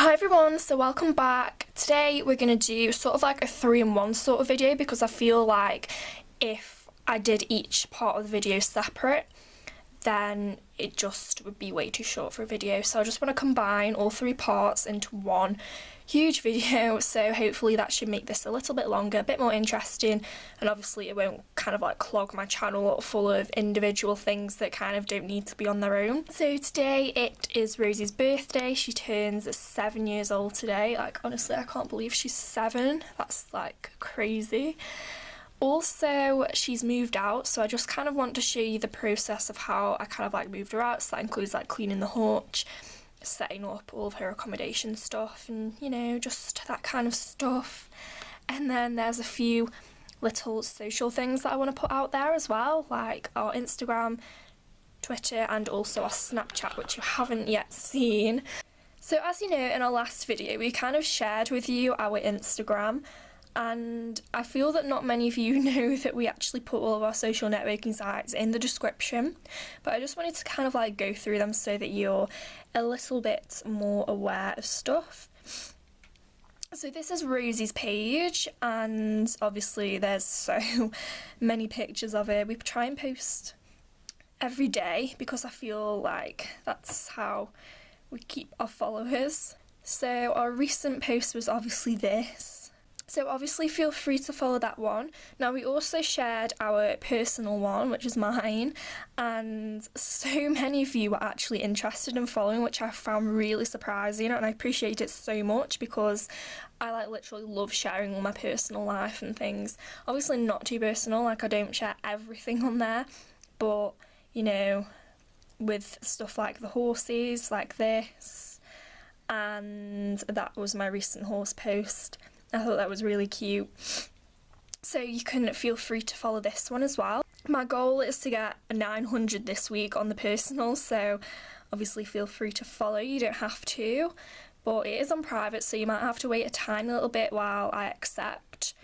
Hi everyone, so welcome back. Today we're going to do sort of like a 3-in-1 sort of video because I feel like if I did each part of the video separate then it just would be way too short for a video, so I just want to combine all 3 parts into one huge video, so hopefully that should make this a little bit longer, a bit more interesting, and obviously it won't kind of like clog my channel full of individual things that kind of don't need to be on their own. So today it is Rosie's birthday. She turns 7 years old today. Like honestly I can't believe she's 7, that's like crazy. Also, she's moved out, so I just kind of want to show you the process of how I kind of like moved her out. So that includes like cleaning the hutch, setting up all of her accommodation stuff, and you know, just that kind of stuff. And then there's a few little social things that I want to put out there as well, like our Instagram, Twitter, and also our Snapchat, which you haven't yet seen. So as you know, in our last video we kind of shared with you our Instagram, and I feel that not many of you know that we actually put all of our social networking sites in the description, but I just wanted to kind of like go through them so that you're a little bit more aware of stuff. So this is Rosie's page, and obviously there's so many pictures of her. We try and post every day because I feel like that's how we keep our followers. So our recent post was obviously this. So obviously feel free to follow that one. Now we also shared our personal one, which is mine, and so many of you were actually interested in following, which I found really surprising, and I appreciate it so much because I like literally love sharing all my personal life and things. Obviously not too personal, like I don't share everything on there, but you know, with stuff like the horses, like this, and that was my recent horse post. I thought that was really cute. So you can feel free to follow this one as well. My goal is to get 900 this week on the personal, so obviously feel free to follow. You don't have to, but it is on private, so you might have to wait a tiny little bit while I accept.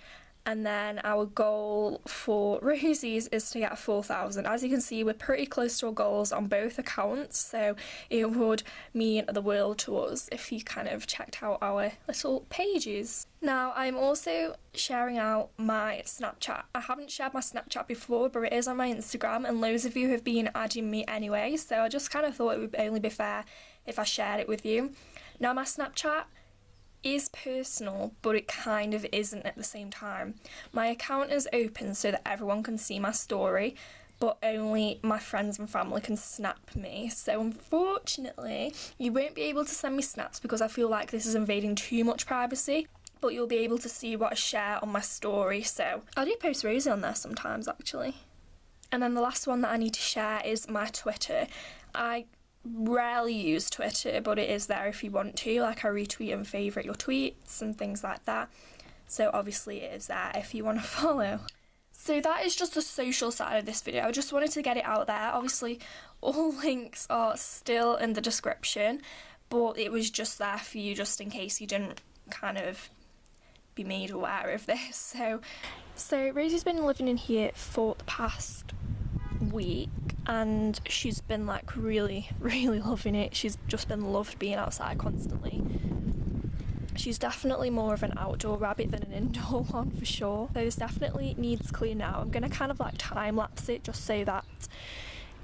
And then our goal for Rosie's is to get 4,000. As you can see, we're pretty close to our goals on both accounts, so it would mean the world to us if you kind of checked out our little pages. Now, I'm also sharing out my Snapchat. I haven't shared my Snapchat before, but it is on my Instagram, and loads of you have been adding me anyway, so I just kind of thought it would only be fair if I shared it with you. Now, my Snapchat is personal, but it kind of isn't at the same time. My account is open so that everyone can see my story, but only my friends and family can snap me. So unfortunately, you won't be able to send me snaps because I feel like this is invading too much privacy, but you'll be able to see what I share on my story. So I do post Rosie on there sometimes actually. And then the last one that I need to share is my Twitter. I rarely use Twitter, but it is there if you want to, like I retweet and favourite your tweets and things like that, so obviously it is there if you want to follow. So that is just the social side of this video. I just wanted to get it out there. Obviously all links are still in the description, but it was just there for you just in case you didn't kind of be made aware of this. So Rosie's been living in here for the past week, and she's been like really loving it. She's just been loved being outside constantly. She's definitely more of an outdoor rabbit than an indoor one for sure. So this definitely needs cleaning out. I'm gonna kind of like time lapse it just so that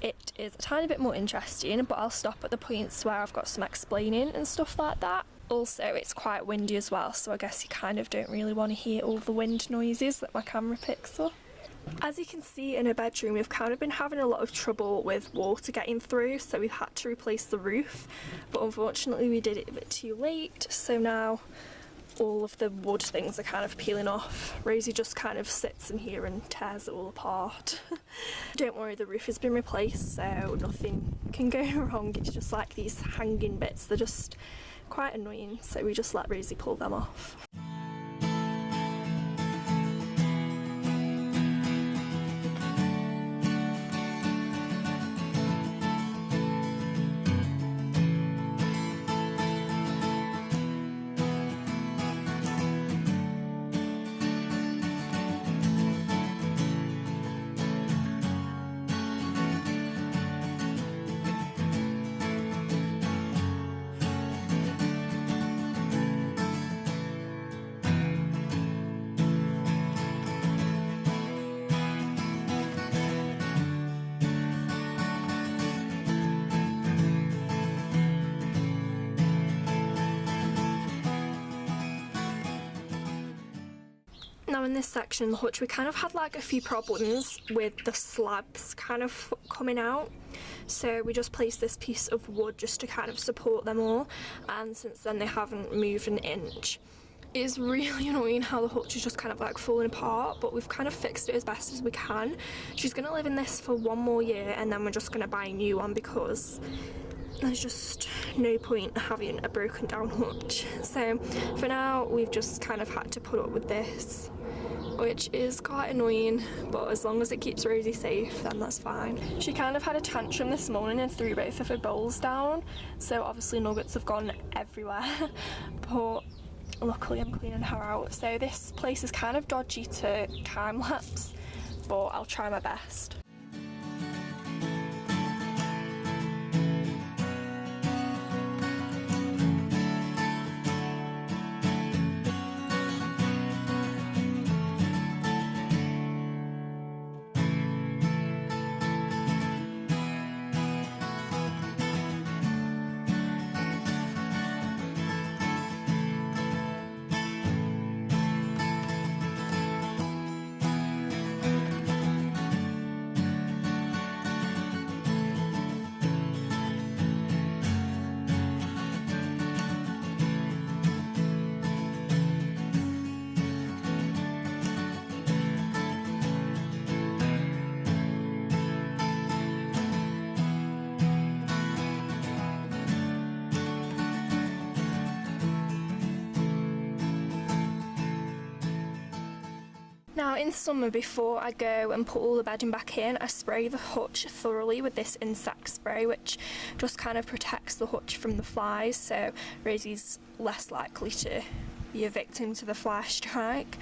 it is a tiny bit more interesting, but I'll stop at the points where I've got some explaining and stuff like that. Also, it's quite windy as well, so I guess you kind of don't really want to hear all the wind noises that my camera picks up. As you can see in her bedroom, we've kind of been having a lot of trouble with water getting through, so we've had to replace the roof, but unfortunately we did it a bit too late, so now all of the wood things are kind of peeling off. Rosie just kind of sits in here and tears it all apart. Don't worry, the roof has been replaced, so nothing can go wrong. It's just like these hanging bits, they're just quite annoying, so we just let Rosie pull them off. Now in this section in the hutch we kind of had like a few problems with the slabs kind of coming out, so we just placed this piece of wood just to kind of support them all, and since then they haven't moved an inch. It is really annoying how the hutch is just kind of like falling apart, but we've kind of fixed it as best as we can. She's going to live in this for 1 more year and then we're just going to buy a new one because there's just no point having a broken down hutch. So for now we've just kind of had to put up with this, which is quite annoying, but as long as it keeps Rosie safe then that's fine. She kind of had a tantrum this morning and threw both of her bowls down, so obviously nuggets have gone everywhere, but luckily I'm cleaning her out. So this place is kind of dodgy to time lapse, but I'll try my best. Now in summer, before I go and put all the bedding back in, I spray the hutch thoroughly with this insect spray, which just kind of protects the hutch from the flies, so Rosie's less likely to be a victim to the fly strike.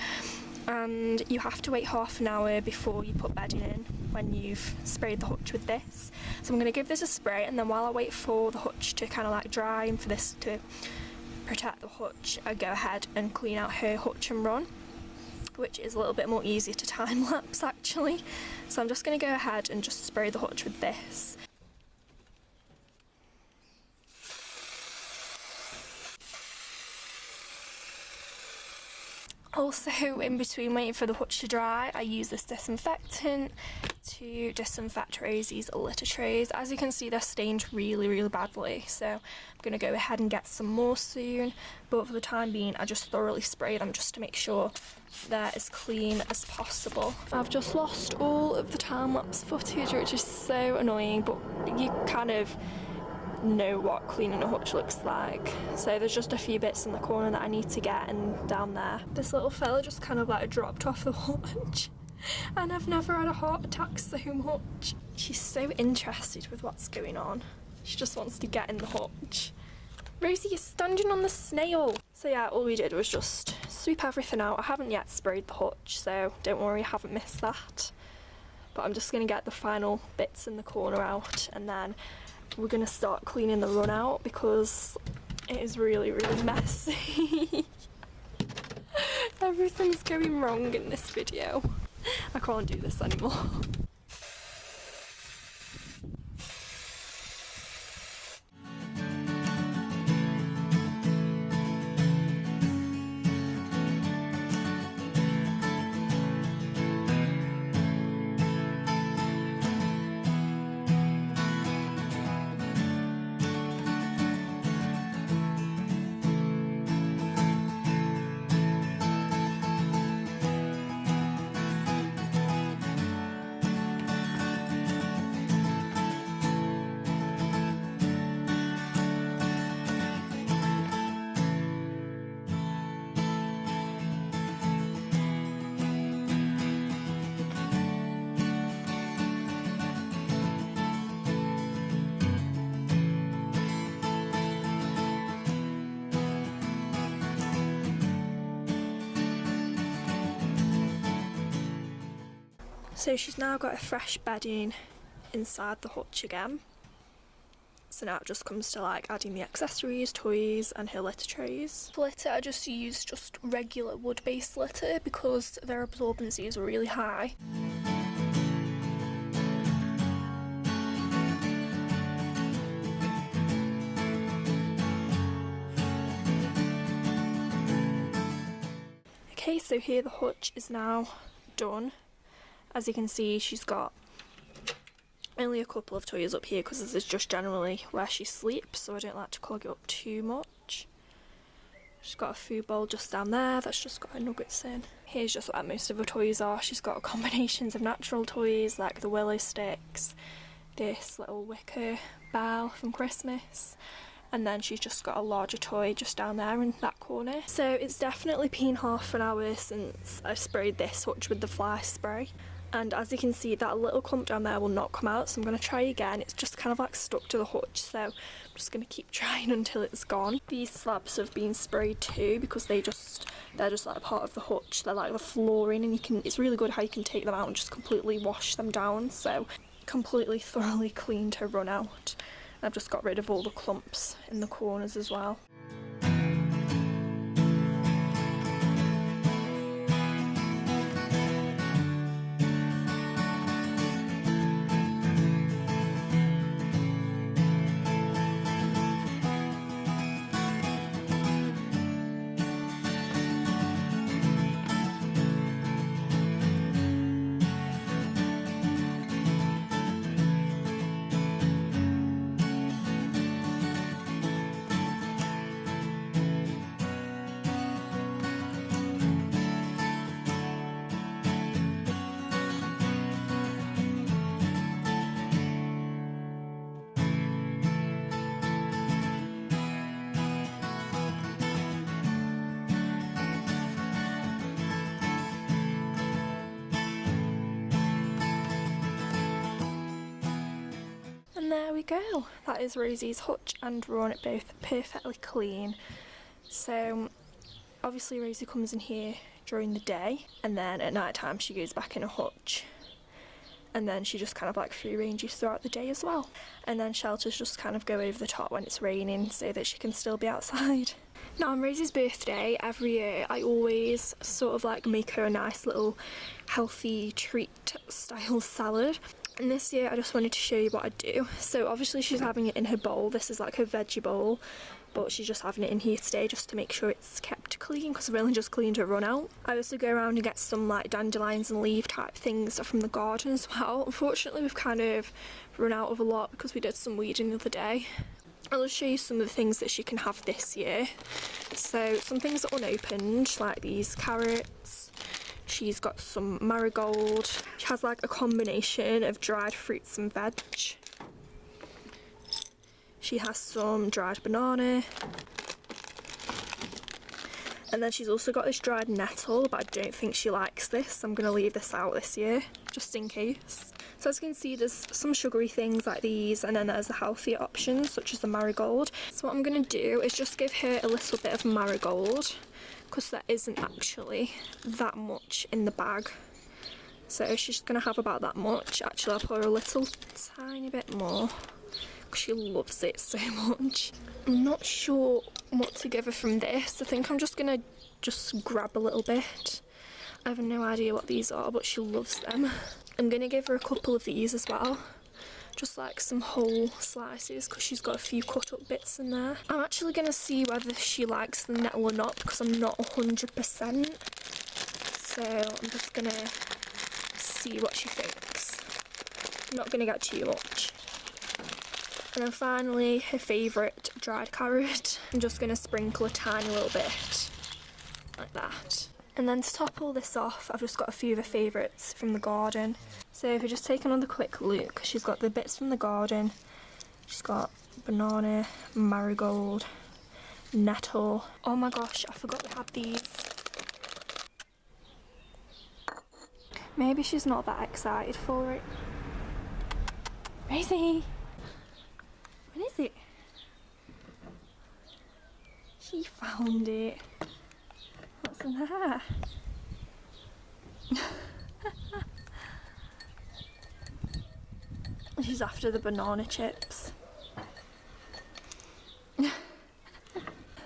And you have to wait half an hour before you put bedding in when you've sprayed the hutch with this. So I'm going to give this a spray, and then while I wait for the hutch to kind of like dry and for this to protect the hutch, I go ahead and clean out her hutch and run, which is a little bit more easier to time lapse actually. So I'm just going to go ahead and just spray the hutch with this. Also, in between waiting for the hutch to dry, I use this disinfectant to disinfect Rosie's litter trays. As you can see, they're stained really badly, so I'm going to go ahead and get some more soon, but for the time being I just thoroughly spray them just to make sure they're as clean as possible. I've just lost all of the time-lapse footage, which is so annoying, but you kind of know what cleaning a hutch looks like. So there's just a few bits in the corner that I need to get, and down there this little fella just kind of like dropped off the hutch, and I've never had a heart attack so much. She's so interested with what's going on. She just wants to get in the hutch. Rosie, you're standing on the snail. So yeah, all we did was just sweep everything out. I haven't yet sprayed the hutch, so don't worry, I haven't missed that. But I'm just going to get the final bits in the corner out, and then we're going to start cleaning the run out because it is really messy. Everything's going wrong in this video. I can't do this anymore. So she's now got a fresh bedding inside the hutch again. So now it just comes to like adding the accessories, toys and her litter trays. For litter I just use just regular wood based litter because their absorbency is really high. Okay, so here the hutch is now done. As you can see, she's got only a couple of toys up here because this is just generally where she sleeps, so I don't like to clog it up too much. She's got a food bowl just down there that's just got her nuggets in. Here's just where most of her toys are. She's got combinations of natural toys like the willow sticks, this little wicker bell from Christmas, and then she's just got a larger toy just down there in that corner. So it's definitely been half an hour since I sprayed this hutch with the fly spray, and as you can see, that little clump down there will not come out, so I'm going to try again. It's just kind of like stuck to the hutch, so I'm just going to keep trying until it's gone. These slabs have been sprayed too because they're just like a part of the hutch. They're like the flooring, and it's really good how you can take them out and just completely wash them down. So completely thoroughly cleaned her run out. I've just got rid of all the clumps in the corners as well. And there we go, that is Rosie's hutch and run, both perfectly clean. So obviously Rosie comes in here during the day, and then at night time she goes back in a hutch, and then she just kind of like free ranges throughout the day as well. And then shelters just kind of go over the top when it's raining so that she can still be outside. Now on Rosie's birthday every year I always sort of like make her a nice little healthy treat style salad. And this year I just wanted to show you what I do. So obviously she's having it in her bowl. This is like her veggie bowl, but she's just having it in here today just to make sure it's kept clean because I've only just cleaned her run out. I also go around and get some like dandelions and leaf type things from the garden as well. Unfortunately we've kind of run out of a lot because we did some weeding the other day. I'll just show you some of the things that she can have this year. So some things are unopened, like these carrots. She's got some marigold. She has like a combination of dried fruits and veg. She has some dried banana. And then she's also got this dried nettle, but I don't think she likes this. I'm going to leave this out this year, just in case. So as you can see, there's some sugary things like these, and then there's the healthier options, such as the marigold. So what I'm going to do is just give her a little bit of marigold, because there isn't actually that much in the bag. So she's going to have about that much. Actually, I'll pour a little tiny bit more because she loves it so much. I'm not sure what to give her from this. I think I'm just going to grab a little bit. I have no idea what these are, but she loves them. I'm going to give her a couple of these as well. Just like some whole slices because she's got a few cut up bits in there. I'm actually going to see whether she likes the nettle or not because I'm not 100%. So I'm just going to see what she thinks. I'm not going to get too much. And then finally her favourite dried carrot. I'm just going to sprinkle a tiny little bit like that. And then to top all this off, I've just got a few of her favourites from the garden. So if we just take another quick look, she's got the bits from the garden. She's got banana, marigold, nettle. Oh my gosh, I forgot we had these. Maybe she's not that excited for it. Rosie! What is it? She found it. What's in there? She's after the banana chips.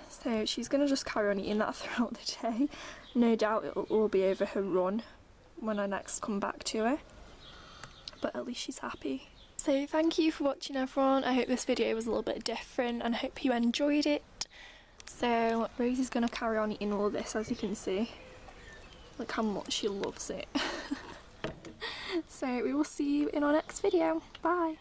So she's going to just carry on eating that throughout the day. No doubt it'll all be over her run when I next come back to her. But at least she's happy. So thank you for watching everyone. I hope this video was a little bit different and I hope you enjoyed it. So Rosie's going to carry on eating all this, as you can see. Look how much she loves it. So we will see you in our next video. Bye.